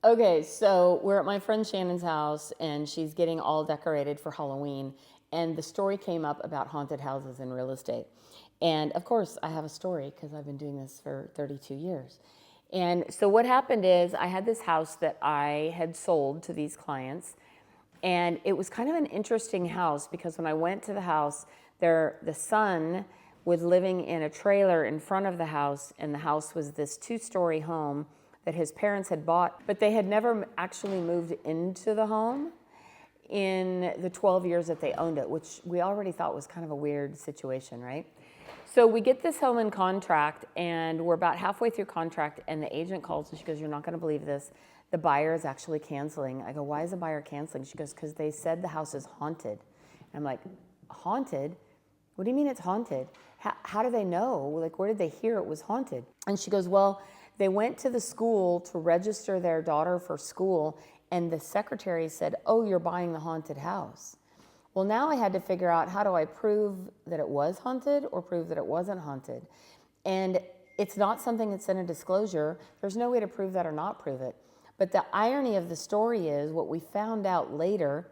Okay, so we're at my friend Shannon's house and she's getting all decorated for Halloween. And the story came up about haunted houses in real estate. And of course, I have a story because I've been doing this for 32 years. And so what happened is I had this house that I had sold to these clients. And it was kind of an interesting house because when I went to the house, the son was living in a trailer in front of the house, and the house was this two-story home that his parents had bought, but they had never actually moved into the home in the 12 years that they owned it, which we already thought was kind of a weird situation, right? So we get this home in contract, and we're about halfway through contract, and the agent calls and she goes, "You're not going to believe this. The buyer is actually canceling." I go, "Why is the buyer canceling?" She goes, "Because they said the house is haunted." I'm like, "Haunted? What do you mean it's haunted? How do they know? Like, where did they hear it was haunted?" And she goes, "Well, they went to the school to register their daughter for school, and the secretary said, 'Oh, you're buying the haunted house.'" Well, now I had to figure out, how do I prove that it was haunted or prove that it wasn't haunted? And it's not something that's in a disclosure. There's no way to prove that or not prove it. But the irony of the story is, what we found out later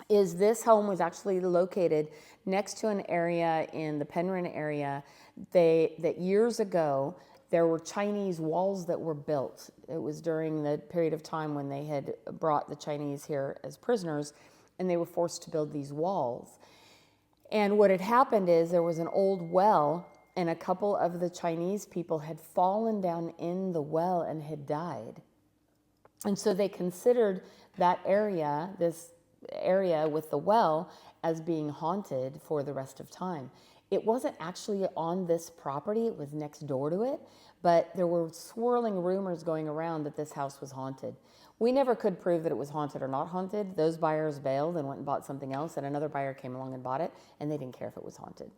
is this home was actually located next to an area in the Penryn area. That years ago, there were Chinese walls that were built. It was during the period of time when they had brought the Chinese here as prisoners, and they were forced to build these walls. And what had happened is there was an old well, and a couple of the Chinese people had fallen down in the well and had died. And so they considered that area, this area with the well, as being haunted for the rest of time. It wasn't actually on this property, it was next door to it, but there were swirling rumors going around that this house was haunted. We never could prove that it was haunted or not haunted. Those buyers bailed and went and bought something else, and another buyer came along and bought it, and they didn't care if it was haunted.